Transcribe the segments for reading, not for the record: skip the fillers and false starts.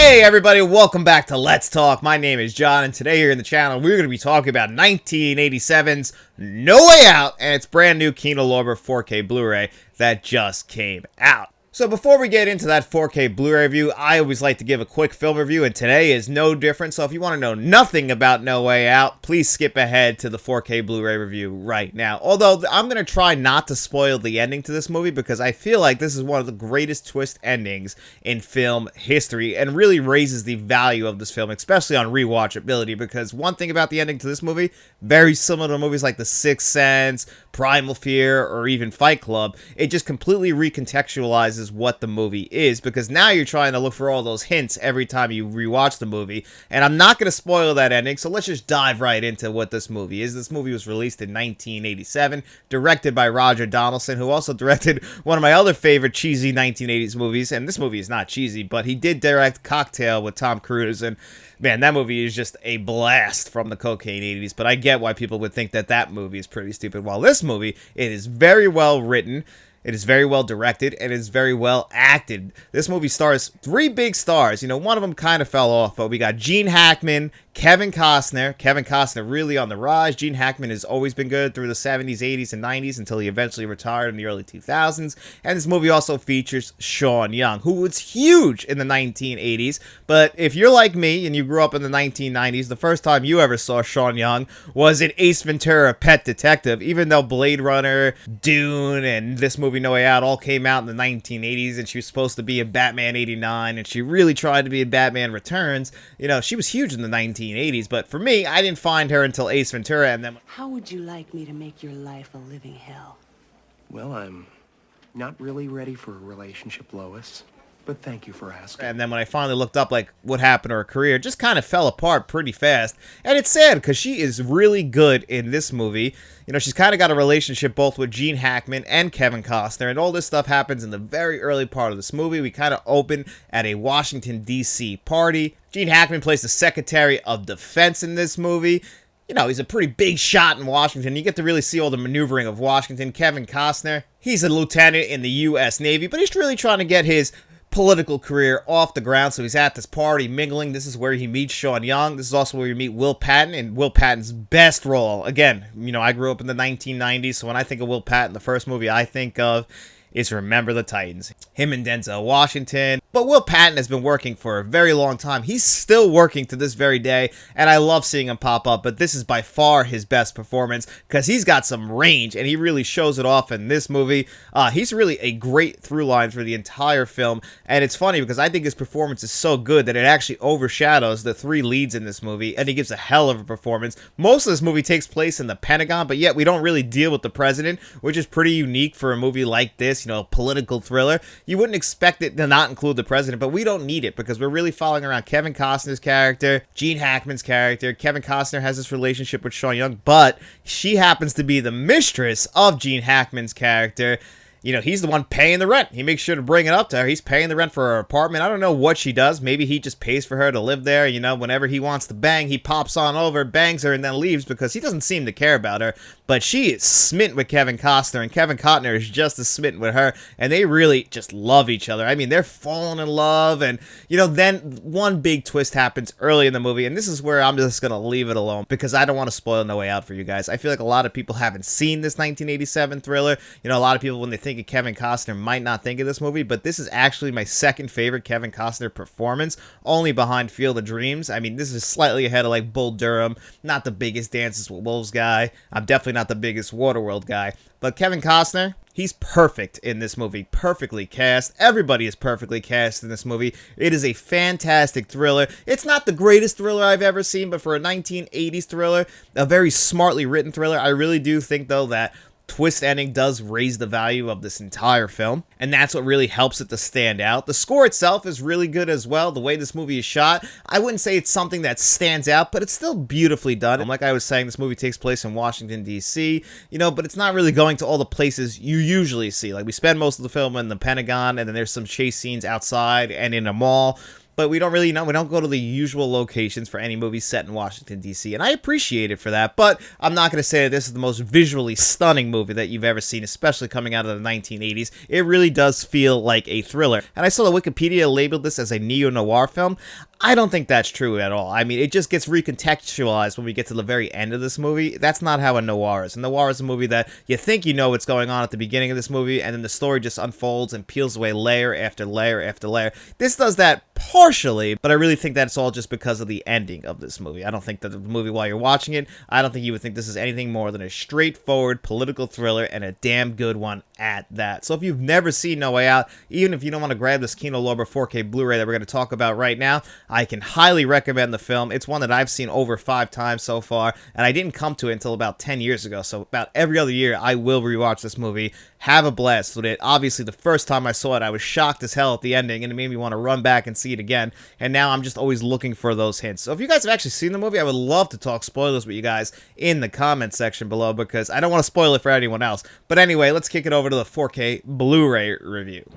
Hey everybody, welcome back to Let's Talk. My name is John, and today here in the channel, we're going to be talking about 1987's No Way Out, and its brand new Kino Lorber 4K Blu-ray that just came out. So before we get into that 4K Blu-ray review, I always like to give a quick film review, and today is no different. So if you want to know nothing about No Way Out, please skip ahead to the 4K Blu-ray review right now. Although I'm going to try not to spoil the ending to this movie because I feel like this is one of the greatest twist endings in film history and really raises the value of this film, especially on rewatchability, because one thing about the ending to this movie, very similar to movies like The Sixth Sense, Primal Fear, or even Fight Club, it just completely recontextualizes what the movie is, because now you're trying to look for all those hints every time you rewatch the movie, and I'm not going to spoil that ending, so let's just dive right into what this movie is. This movie was released in 1987, directed by Roger Donaldson, who also directed one of my other favorite cheesy 1980s movies, and this movie is not cheesy, but he did direct Cocktail with Tom Cruise, and man, that movie is just a blast from the cocaine 80s, but I get why people would think that that movie is pretty stupid. While this movie, it is very well written, it is very well directed, and it is very well acted. This movie stars three big stars. You know, one of them kind of fell off, but we got Gene Hackman, Kevin Costner. Kevin Costner really on the rise. Gene Hackman has always been good through the 70s, 80s, and 90s until he eventually retired in the early 2000s. And this movie also features Sean Young, who was huge in the 1980s. But if you're like me and you grew up in the 1990s, the first time you ever saw Sean Young was in Ace Ventura: Pet Detective. Even though Blade Runner, Dune, and this movie No Way Out all came out in the 1980s, and she was supposed to be in Batman 89, and she really tried to be in Batman Returns, you know, she was huge in the 1980s, but for me, I didn't find her until Ace Ventura, and then... How would you like me to make your life a living hell? Well, I'm not really ready for a relationship, Lois, but thank you for asking. And then when I finally looked up, like, what happened to her career, it just kind of fell apart pretty fast. And it's sad, because she is really good in this movie. You know, she's kind of got a relationship both with Gene Hackman and Kevin Costner, and all this stuff happens in the very early part of this movie. We kind of open at a Washington, D.C. party. Gene Hackman plays the Secretary of Defense in this movie. You know, he's a pretty big shot in Washington. You get to really see all the maneuvering of Washington. Kevin Costner, he's a lieutenant in the U.S. Navy, but he's really trying to get his political career off the ground, so he's at this party mingling. This is where he meets Sean Young. This is also where you meet Will Patton, and Will Patton's best role. Again, you know, I grew up in the 1990s, so when I think of Will Patton, the first movie I think of is Remember the Titans. Him and Denzel Washington. But Will Patton has been working for a very long time. He's still working to this very day, and I love seeing him pop up, but this is by far his best performance because he's got some range, and he really shows it off in this movie. He's really a great through line for the entire film, and it's funny because I think his performance is so good that it actually overshadows the three leads in this movie, and he gives a hell of a performance. Most of this movie takes place in the Pentagon, but yet we don't really deal with the president, which is pretty unique for a movie like this. You know, political thriller. You wouldn't expect it to not include the president, but we don't need it because we're really following around Kevin Costner's character, Gene Hackman's character. Kevin Costner has this relationship with Sean Young, but she happens to be the mistress of Gene Hackman's character. You know, he's the one paying the rent. He makes sure to bring it up to her. He's paying the rent for her apartment. I don't know what she does. Maybe he just pays for her to live there. You know, whenever he wants to bang, he pops on over, bangs her, and then leaves because he doesn't seem to care about her. But she is smitten with Kevin Costner, and Kevin Costner is just as smitten with her, and they really just love each other. I mean, they're falling in love, and, you know, then one big twist happens early in the movie, and this is where I'm just going to leave it alone because I don't want to spoil No Way Out for you guys. I feel like a lot of people haven't seen this 1987 thriller. You know, a lot of people, when they think of Kevin Costner, might not think of this movie, but this is actually my second favorite Kevin Costner performance, only behind Field of Dreams. I mean, this is slightly ahead of, like, Bull Durham, not the biggest Dances with Wolves guy. I'm definitely not the biggest Waterworld guy, but Kevin Costner, he's perfect in this movie, perfectly cast. Everybody is perfectly cast in this movie. It is a fantastic thriller. It's not the greatest thriller I've ever seen, but for a 1980s thriller, a very smartly written thriller, I really do think, though, that twist ending does raise the value of this entire film, and that's what really helps it to stand out. The score itself is really good as well. The way this movie is shot, I wouldn't say it's something that stands out, but it's still beautifully done. Like I was saying, this movie takes place in Washington, D.C., you know, but it's not really going to all the places you usually see. Like, we spend most of the film in the Pentagon, and then there's some chase scenes outside and in a mall. but we don't really know. We don't go to the usual locations for any movie set in Washington, D.C., and I appreciate it for that, but I'm not going to say that this is the most visually stunning movie that you've ever seen, especially coming out of the 1980s. It really does feel like a thriller, and I saw that Wikipedia labeled this as a neo-noir film. I don't think that's true at all. I mean, it just gets recontextualized when we get to the very end of this movie. That's not how a noir is. A noir is a movie that you think you know what's going on at the beginning of this movie, and then the story just unfolds and peels away layer after layer after layer. This does that partially, but I really think that's all just because of the ending of this movie. I don't think that the movie, while you're watching it, I don't think you would think this is anything more than a straightforward political thriller, and a damn good one at that. So if you've never seen No Way Out, even if you don't want to grab this Kino Lorber 4K Blu-ray that we're going to talk about right now, I can highly recommend the film. It's one that I've seen over 5 times so far, and I didn't come to it until about 10 years ago, so about every other year I will rewatch this movie, have a blast with it. Obviously, the first time I saw it, I was shocked as hell at the ending, and it made me want to run back and see it again, and now I'm just always looking for those hints. So if you guys have actually seen the movie, I would love to talk spoilers with you guys in the comment section below, because I don't want to spoil it for anyone else. But anyway, let's kick it over to the 4K Blu-ray review.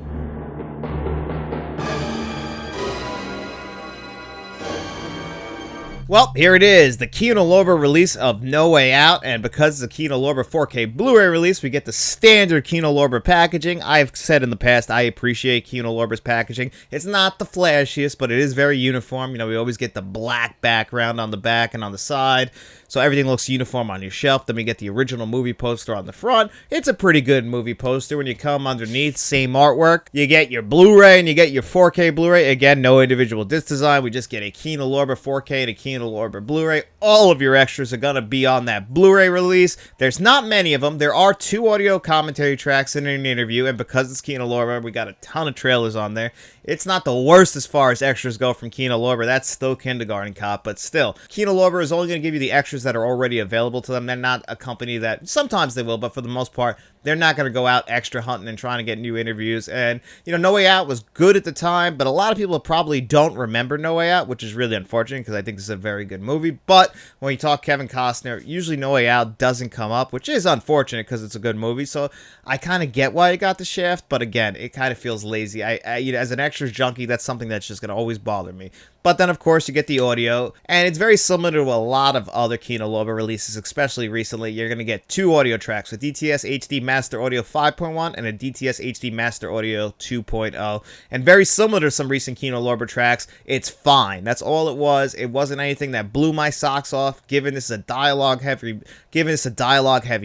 Well, here it is, the Kino Lorber release of No Way Out, and because it's a Kino Lorber 4K Blu-ray release, we get the standard Kino Lorber packaging. I've said in the past, I appreciate Kino Lorber's packaging. It's not the flashiest, but it is very uniform. You know, we always get the black background on the back and on the side, so everything looks uniform on your shelf. Then we get the original movie poster on the front. It's a pretty good movie poster. When you come underneath, same artwork. You get your Blu-ray and you get your 4K Blu-ray. Again, no individual disc design. We just get a Kino Lorber 4K and a Kino Lorber Blu-ray. All of your extras are going to be on that Blu-ray release. There's not many of them. There are 2 audio commentary tracks in an interview, and because it's Kino Lorber, we got a ton of trailers on there. It's not the worst as far as extras go from Kino Lorber. That's still Kindergarten Cop, but still. Kino Lorber is only going to give you the extras that are already available to them. They're not a company that, sometimes they will, but for the most part, they're not going to go out extra hunting and trying to get new interviews. And, you know, No Way Out was good at the time, but a lot of people probably don't remember No Way Out, which is really unfortunate because I think this is a very good movie. But when you talk Kevin Costner, usually No Way Out doesn't come up, which is unfortunate because it's a good movie. So I kind of get why it got the shaft, but again, it kind of feels lazy. You know, as an extras junkie, that's something that's just going to always bother me. But then, of course, you get the audio, and it's very similar to a lot of other Kino Lorber releases, especially recently. You're going to get 2 audio tracks, a DTS HD Master Audio 5.1 and a DTS HD Master Audio 2.0. And very similar to some recent Kino Lorber tracks, it's fine. That's all it was. It wasn't anything that blew my socks off, given this is a dialogue-heavy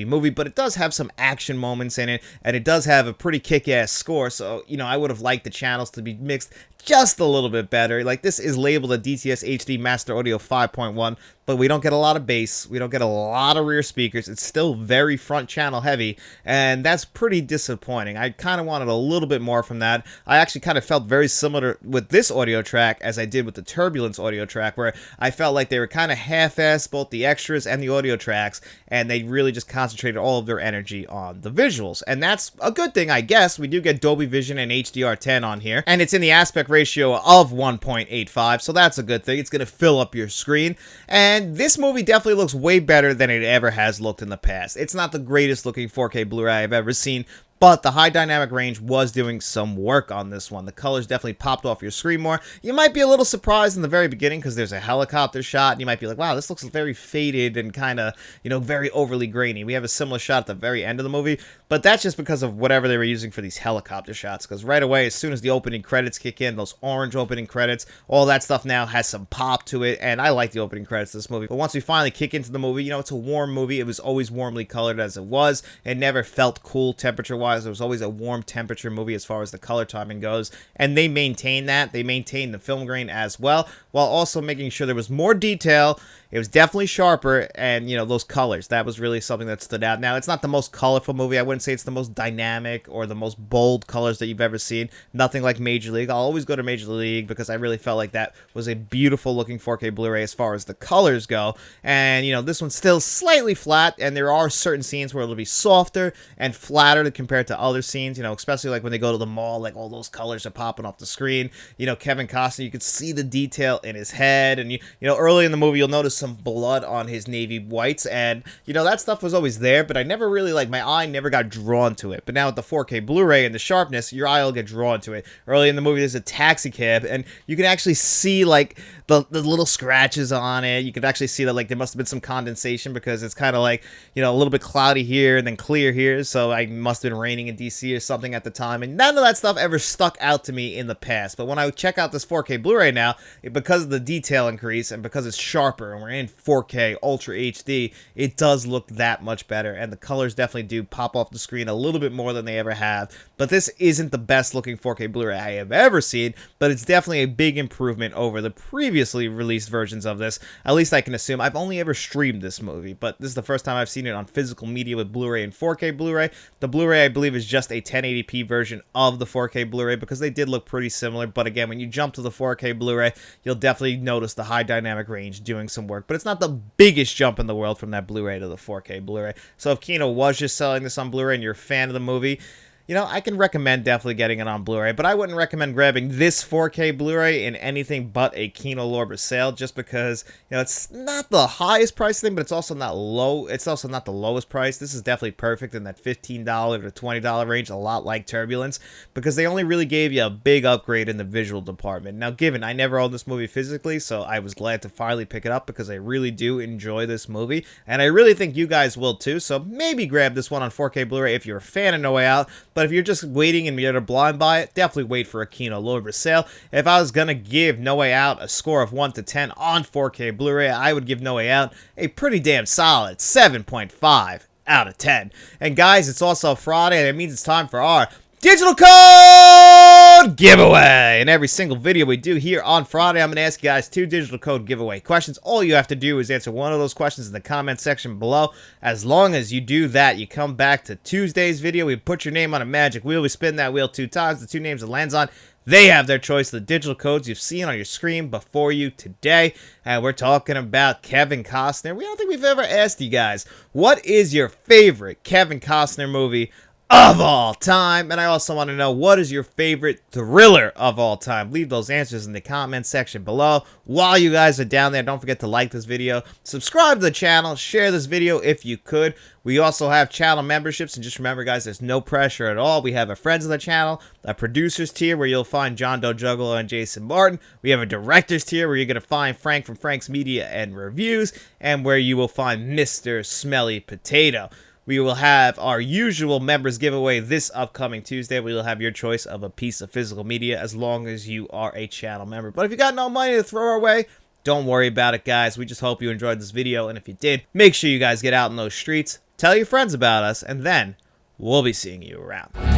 movie, but it does have some action moments in it, and it does have a pretty kick-ass score, so, you know, I would have liked the channels to be mixed just a little bit better. Like, this is labeled a DTS HD Master Audio 5.1, but we don't get a lot of bass, we don't get a lot of rear speakers. It's still very front channel heavy, and that's pretty disappointing. I kind of wanted a little bit more from that. I actually kind of felt very similar with this audio track as I did with the Turbulence audio track, where I felt like they were kind of half-assed, both the extras and the audio tracks, and they really just concentrated all of their energy on the visuals. And that's a good thing, I guess. We do get Dolby Vision and HDR10 on here, and it's in the aspect ratio of 1.85, so that's a good thing. It's going to fill up your screen, and this movie definitely looks way better than it ever has looked in the past. It's not the greatest looking 4K Blu-ray I've ever seen, but the high dynamic range was doing some work on this one. The colors definitely popped off your screen more. You might be a little surprised in the very beginning because there's a helicopter shot, and you might be like, wow, this looks very faded and kind of, you know, very overly grainy. We have a similar shot at the very end of the movie, but that's just because of whatever they were using for these helicopter shots, because right away, as soon as the opening credits kick in, those orange opening credits, all that stuff now has some pop to it, and I like the opening credits of this movie. But once we finally kick into the movie, you know, it's a warm movie. It was always warmly colored as it was. It never felt cool temperature-wise. It was always a warm temperature movie as far as the color timing goes, and they maintain that. They maintain the film grain as well, while also making sure there was more detail. It was definitely sharper, and, you know, those colors, that was really something that stood out. Now, it's not the most colorful movie. I wouldn't say it's the most dynamic or the most bold colors that you've ever seen. Nothing like Major League. I'll always go to Major League because I really felt like that was a beautiful looking 4K Blu-ray as far as the colors go. And, you know, this one's still slightly flat, and there are certain scenes where it'll be softer and flatter compared compared to other scenes, you know, especially like when they go to the mall, like all those colors are popping off the screen. You know, Kevin Costner, you can see the detail in his head, and you know, early in the movie you'll notice some blood on his navy whites, and you know, that stuff was always there, but I never really, like, my eye never got drawn to it. But now with the 4K Blu-ray and the sharpness, your eye will get drawn to it. Early in the movie there's a taxi cab, and you can actually see like the little scratches on it. You can actually see that like there must have been some condensation, because it's kind of like, you know, a little bit cloudy here and then clear here, so I must have been raining in DC or something at the time, and none of that stuff ever stuck out to me in the past. But when I check out this 4K Blu-ray now, because of the detail increase and because it's sharper and we're in 4K Ultra HD, it does look that much better, and the colors definitely do pop off the screen a little bit more than they ever have. But this isn't the best looking 4K Blu-ray I have ever seen, but it's definitely a big improvement over the previously released versions of this. At least I can assume. I've only ever streamed this movie, but this is the first time I've seen it on physical media with Blu-ray and 4K Blu-ray. The Blu-ray, I believe, is just a 1080p version of the 4K Blu-ray, because they did look pretty similar. But again, when you jump to the 4K Blu-ray, you'll definitely notice the high dynamic range doing some work. But it's not the biggest jump in the world from that Blu-ray to the 4K Blu-ray. So if Kino was just selling this on Blu-ray and you're a fan of the movie, you know, I can recommend definitely getting it on Blu-ray, but I wouldn't recommend grabbing this 4K Blu-ray in anything but a Kino Lorber sale, just because, you know, it's not the highest price thing, but it's also not low. It's also not the lowest price. This is definitely perfect in that $15 to $20 range, a lot like Turbulence, because they only really gave you a big upgrade in the visual department. Now, given I never owned this movie physically, so I was glad to finally pick it up, because I really do enjoy this movie, and I really think you guys will too. So maybe grab this one on 4K Blu-ray if you're a fan of No Way Out. But if you're just waiting and you're blind by it, definitely wait for a Kino Lorber sale. If I was going to give No Way Out a score of 1 to 10 on 4K Blu-ray, I would give No Way Out a pretty damn solid 7.5 out of 10. And guys, it's also Friday, and it means it's time for our digital code giveaway. In every single video we do here on Friday, I'm going to ask you guys 2 digital code giveaway questions. All you have to do is answer one of those questions in the comment section below. As long as you do that, you come back to Tuesday's video, we put your name on a magic wheel, we spin that wheel 2 times, the 2 names it lands on, they have their choice of the digital codes you've seen on your screen before you today. And we're talking about Kevin Costner. I don't think we've ever asked you guys, what is your favorite Kevin Costner movie of all time? And I also want to know, what is your favorite thriller of all time? Leave those answers in the comment section below. While you guys are down there, don't forget to like this video, subscribe to the channel, share this video if you could. We also have channel memberships, and just remember, guys, there's no pressure at all. We have a friends of the channel, a producers tier where you'll find John Doe Juggalo and Jason Martin. We have a directors tier where you're going to find Frank from Frank's Media and Reviews, and where you will find Mr. Smelly Potato. We will have our usual members giveaway this upcoming Tuesday. We will have your choice of a piece of physical media as long as you are a channel member. But if you got no money to throw our way, don't worry about it, guys. We just hope you enjoyed this video. And if you did, make sure you guys get out in those streets, tell your friends about us, and then we'll be seeing you around.